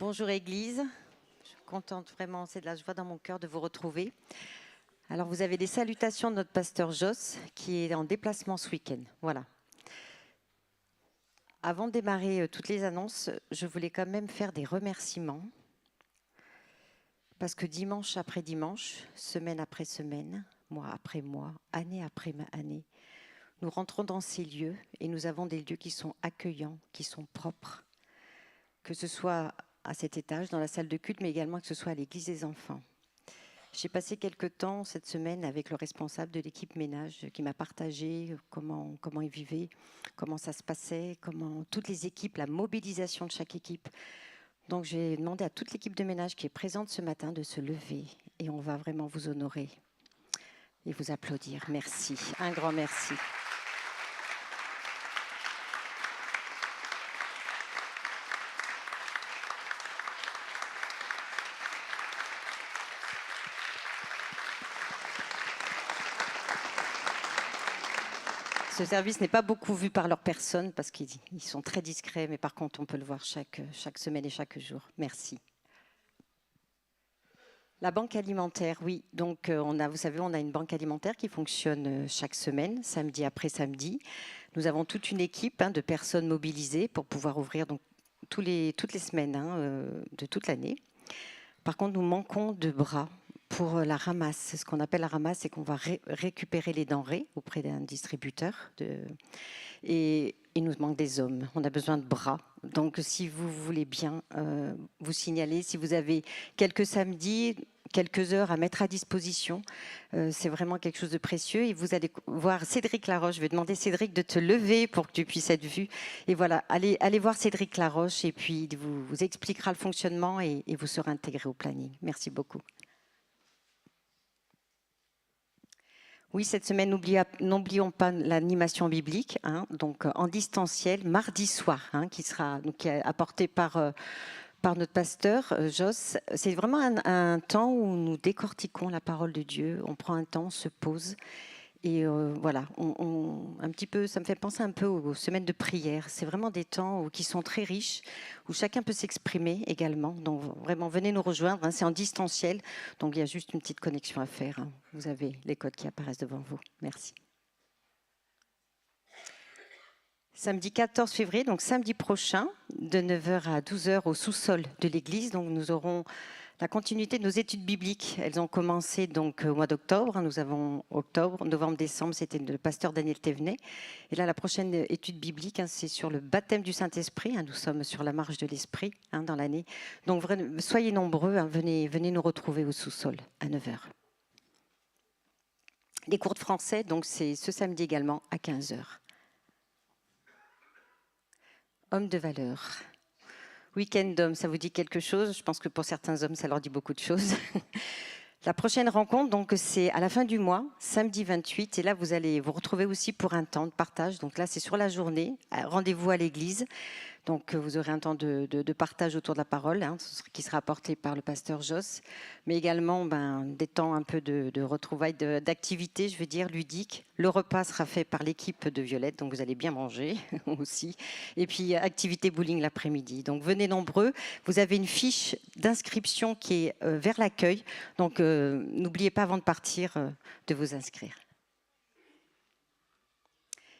Bonjour Église, je suis contente vraiment, c'est de la joie dans mon cœur de vous retrouver. Alors vous avez des salutations de notre pasteur Joss qui est en déplacement ce week-end. Voilà. Avant de démarrer toutes les annonces, je voulais quand même faire des remerciements parce que dimanche après dimanche, semaine après semaine, mois après mois, année après année, nous rentrons dans ces lieux et nous avons des lieux qui sont accueillants, qui sont propres, que ce soit à cet étage, dans la salle de culte, mais également que ce soit à l'église des enfants. J'ai passé quelques temps cette semaine avec le responsable de l'équipe ménage qui m'a partagé comment il vivait, comment ça se passait, comment toutes les équipes, la mobilisation de chaque équipe. Donc j'ai demandé à toute l'équipe de ménage qui est présente ce matin de se lever et on va vraiment vous honorer et vous applaudir. Merci, un grand merci. Ce service n'est pas beaucoup vu par leur personne parce qu'ils sont très discrets, mais par contre, on peut le voir chaque semaine et chaque jour. Merci. La banque alimentaire, oui. Donc, vous savez, on a une banque alimentaire qui fonctionne chaque semaine, samedi après samedi. Nous avons toute une équipe de personnes mobilisées pour pouvoir ouvrir donc, toutes les semaines de toute l'année. Par contre, nous manquons de bras pour la ramasse. Ce qu'on appelle la ramasse, c'est qu'on va récupérer les denrées auprès d'un distributeur. Et il nous manque des hommes. On a besoin de bras. Donc, si vous voulez bien vous signaler, si vous avez quelques samedis, quelques heures à mettre à disposition, c'est vraiment quelque chose de précieux. Et vous allez voir Cédric Laroche. Je vais demander Cédric de te lever pour que tu puisses être vu. Et voilà, allez voir Cédric Laroche et puis il vous expliquera le fonctionnement et vous serez intégré au planning. Merci beaucoup. Oui, cette semaine, n'oublions pas l'animation biblique, donc en distanciel, mardi soir, qui est apporté par notre pasteur Joss. C'est vraiment un temps où nous décortiquons la parole de Dieu. On prend un temps, on se pose. Et voilà, un petit peu, ça me fait penser un peu aux semaines de prière. C'est vraiment des temps qui sont très riches, où chacun peut s'exprimer également. Donc vraiment, venez nous rejoindre. C'est en distanciel, donc il y a juste une petite connexion à faire. Vous avez les codes qui apparaissent devant vous. Merci. Samedi 14 février, donc samedi prochain, de 9h à 12h au sous-sol de l'église. Donc nous aurons la continuité de nos études bibliques. Elles ont commencé donc au mois d'octobre. Nous avons octobre, novembre, décembre, c'était le pasteur Daniel Thévenet. Et là, la prochaine étude biblique, c'est sur le baptême du Saint-Esprit. Nous sommes sur la marche de l'Esprit dans l'année. Donc soyez nombreux, venez nous retrouver au sous-sol à 9h. Les cours de français, donc c'est ce samedi également à 15h. Homme de valeur. Week-end d'hommes, ça vous dit quelque chose? Je pense que pour certains hommes, ça leur dit beaucoup de choses. La prochaine rencontre, donc, c'est à la fin du mois, samedi 28. Et là, vous allez vous retrouver aussi pour un temps de partage. Donc là, c'est sur la journée. Rendez-vous à l'église. Donc, vous aurez un temps de partage autour de la parole, qui sera apporté par le pasteur Joss, mais également des temps un peu de retrouvailles, d'activités, je veux dire, ludiques. Le repas sera fait par l'équipe de Violette, donc vous allez bien manger aussi. Et puis, activité bowling l'après-midi. Donc, venez nombreux. Vous avez une fiche d'inscription qui est vers l'accueil. Donc, n'oubliez pas avant de partir de vous inscrire.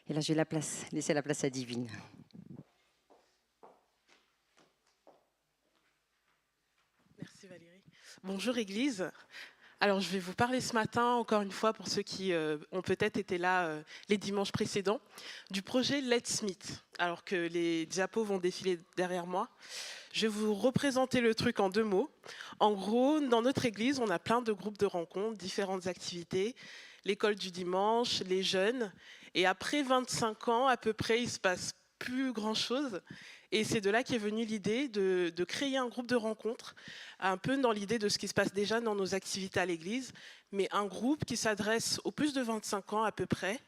Et là, je vais laisser la place à Divine. Merci Valérie. Bonjour Église. Alors je vais vous parler ce matin, encore une fois, pour ceux qui ont peut-être été là les dimanches précédents, du projet Let's Meet. Alors que les diapos vont défiler derrière moi, je vais vous représenter le truc en 2 mots. En gros, dans notre église, on a plein de groupes de rencontres, différentes activités, l'école du dimanche, les jeunes. Et après 25 ans, à peu près, il se passe plus grand-chose. Et c'est de là qu'est venue l'idée de créer un groupe de rencontres, un peu dans l'idée de ce qui se passe déjà dans nos activités à l'église, mais un groupe qui s'adresse aux plus de 25 ans à peu près.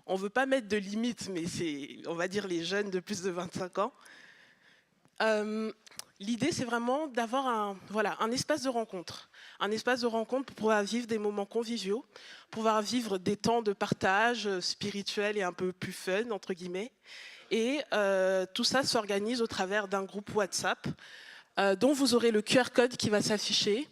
On ne veut pas mettre de limite, mais c'est, on va dire, les jeunes de plus de 25 ans. L'idée, c'est vraiment d'avoir un espace de rencontre. Un espace de rencontre pour pouvoir vivre des moments conviviaux, pouvoir vivre des temps de partage spirituel et un peu plus fun, entre guillemets. Et tout ça s'organise au travers d'un groupe WhatsApp dont vous aurez le QR code qui va s'afficher.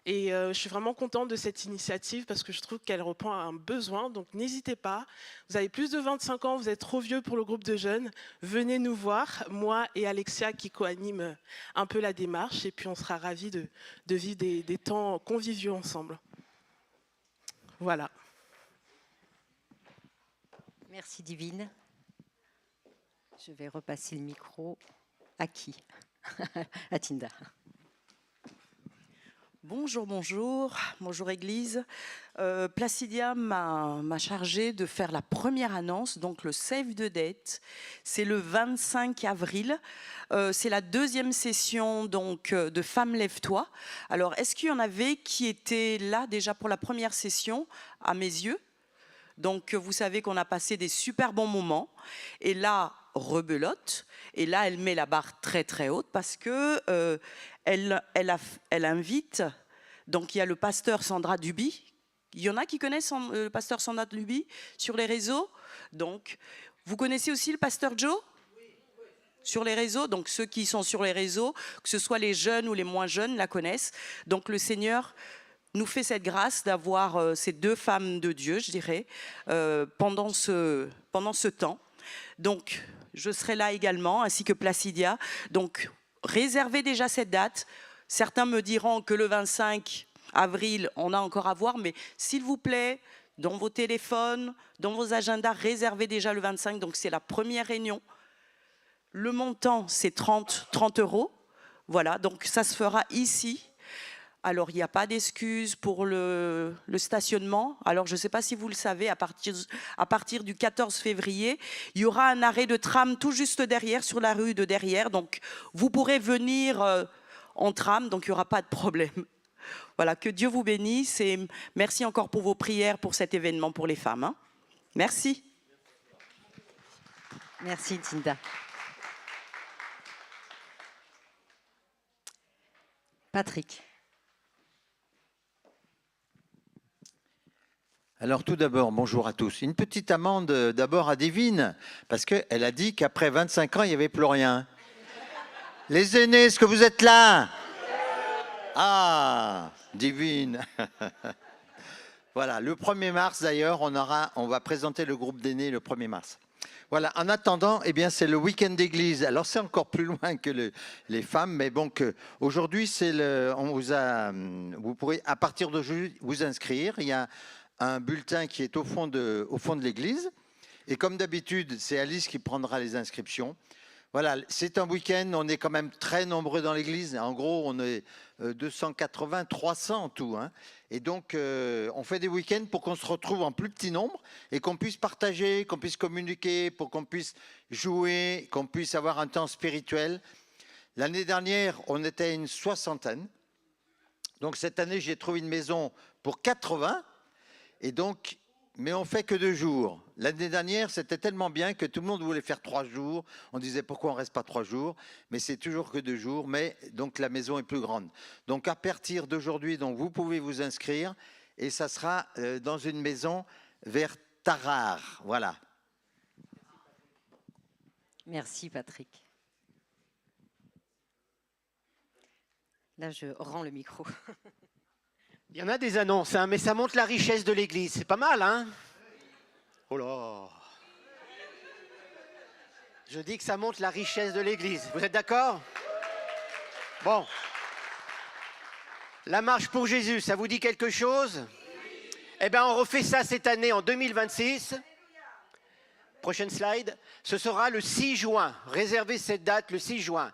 Et je suis vraiment contente de cette initiative parce que je trouve qu'elle répond à un besoin. Donc n'hésitez pas, vous avez plus de 25 ans, vous êtes trop vieux pour le groupe de jeunes, venez nous voir, moi et Alexia qui co-anime un peu la démarche. Et puis on sera ravis de vivre des temps conviviaux ensemble. Voilà. Merci Divine. Je vais repasser le micro à qui? À Tinda. Bonjour, bonjour, bonjour Église. Placidia m'a chargé de faire la première annonce, donc le Save the Date. C'est le 25 avril. C'est la 2e session donc, de Femmes Lève-toi. Alors, est-ce qu'il y en avait qui étaient là déjà pour la première session, à mes yeux? Donc, vous savez qu'on a passé des super bons moments. Et là, rebelote. Et là, elle met la barre très, très haute parce que elle invite. Donc, il y a le pasteur Sandra Duby. Il y en a qui connaissent le pasteur Sandra Duby sur les réseaux. Donc, vous connaissez aussi le pasteur Joe? Sur les réseaux, donc ceux qui sont sur les réseaux, que ce soit les jeunes ou les moins jeunes, la connaissent. Donc, le Seigneur nous fait cette grâce d'avoir ces 2 femmes de Dieu, je dirais, pendant ce temps. Donc, je serai là également, ainsi que Placidia. Donc, réservez déjà cette date. Certains me diront que le 25 avril, on a encore à voir, mais s'il vous plaît, dans vos téléphones, dans vos agendas, réservez déjà le 25. Donc, c'est la première réunion. Le montant, c'est 30 €. Voilà, donc ça se fera ici. Alors, il n'y a pas d'excuse pour le stationnement. Alors, je ne sais pas si vous le savez, à partir du 14 février, il y aura un arrêt de tram tout juste derrière, sur la rue de derrière. Donc, vous pourrez venir en tram, donc il n'y aura pas de problème. Voilà, que Dieu vous bénisse et merci encore pour vos prières pour cet événement pour les femmes. Hein. Merci. Merci Tinda. Patrick. Alors tout d'abord, bonjour à tous. Une petite amende d'abord à Divine, parce qu'elle a dit qu'après 25 ans, il n'y avait plus rien. Les aînés, est-ce que vous êtes là? Ah, Divine. Voilà, le 1er mars d'ailleurs, on va présenter le groupe d'aînés le 1er mars. Voilà, en attendant, eh bien, c'est le week-end d'église. Alors, c'est encore plus loin que les femmes, mais bon, aujourd'hui, vous pourrez, à partir d'aujourd'hui, vous inscrire. Il y a un bulletin qui est au fond de l'église. Et comme d'habitude, c'est Alice qui prendra les inscriptions. Voilà, c'est un week-end, on est quand même très nombreux dans l'église. En gros, on est 280, 300 en tout. Hein. Et donc, on fait des week-ends pour qu'on se retrouve en plus petit nombre et qu'on puisse partager, qu'on puisse communiquer, pour qu'on puisse jouer, qu'on puisse avoir un temps spirituel. L'année dernière, on était une 60aine. Donc, cette année, j'ai trouvé une maison pour 80. Et donc, mais on fait que 2 jours. L'année dernière, c'était tellement bien que tout le monde voulait faire 3 jours. On disait pourquoi on ne reste pas 3 jours, mais c'est toujours que 2 jours. Mais donc la maison est plus grande. Donc à partir d'aujourd'hui, donc vous pouvez vous inscrire et ça sera dans une maison vers Tarare. Voilà. Merci Patrick. Là, je rends le micro. Il y en a des annonces, hein, mais ça montre la richesse de l'Église. C'est pas mal, hein? Oh là! Je dis que ça montre la richesse de l'Église. Vous êtes d'accord? Bon. La marche pour Jésus, ça vous dit quelque chose? Eh bien, on refait ça cette année en 2026. Prochaine slide. Ce sera le 6 juin. Réservez cette date, le 6 juin.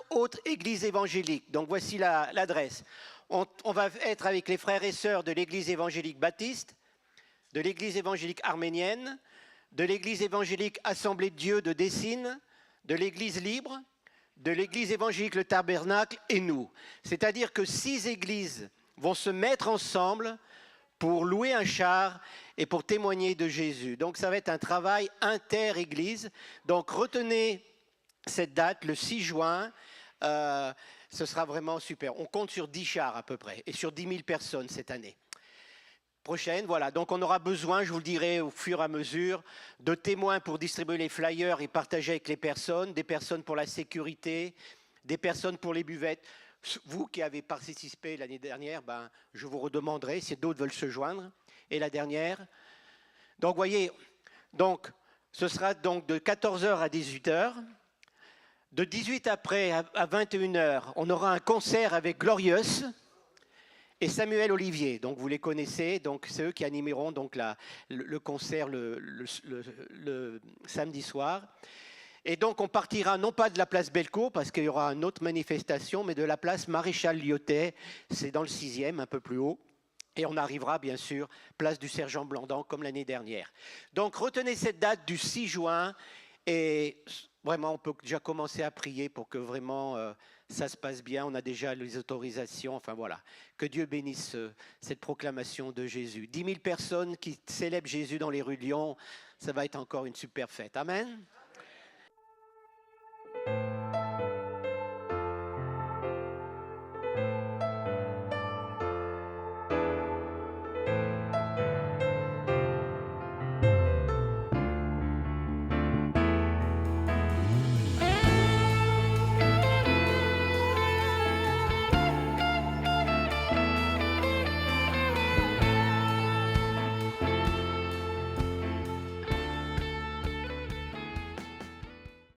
Autre église évangélique. Donc, voici l'adresse. On va être avec les frères et sœurs de l'église évangélique baptiste, de l'église évangélique arménienne, de l'église évangélique Assemblée de Dieu de Dessines, de l'église libre, de l'église évangélique Le Tabernacle et nous. C'est-à-dire que 6 églises vont se mettre ensemble pour louer un char et pour témoigner de Jésus. Donc ça va être un travail inter-église. Donc retenez cette date, le 6 juin. Ce sera vraiment super. On compte sur 10 chars à peu près et sur 10 000 personnes cette année. Prochaine, voilà. Donc on aura besoin, je vous le dirai au fur et à mesure, de témoins pour distribuer les flyers et partager avec les personnes, des personnes pour la sécurité, des personnes pour les buvettes. Vous qui avez participé l'année dernière, ben, je vous redemanderai si d'autres veulent se joindre. Et la dernière. Donc, voyez, donc, ce sera donc de 14h à 18h. De 18 après à 21h, on aura un concert avec Glorious et Samuel Olivier. Donc, vous les connaissez. Donc, c'est eux qui animeront donc, le concert le samedi soir. Et donc, on partira non pas de la place Bellecour, parce qu'il y aura une autre manifestation, mais de la place Maréchal Lyotet. C'est dans le 6e, un peu plus haut. Et on arrivera, bien sûr, place du Sergent Blandan, comme l'année dernière. Donc, retenez cette date du 6 juin. Et vraiment, on peut déjà commencer à prier pour que vraiment ça se passe bien. On a déjà les autorisations. Enfin, voilà. Que Dieu bénisse cette proclamation de Jésus. 10 000 personnes qui célèbrent Jésus dans les rues de Lyon. Ça va être encore une super fête. Amen.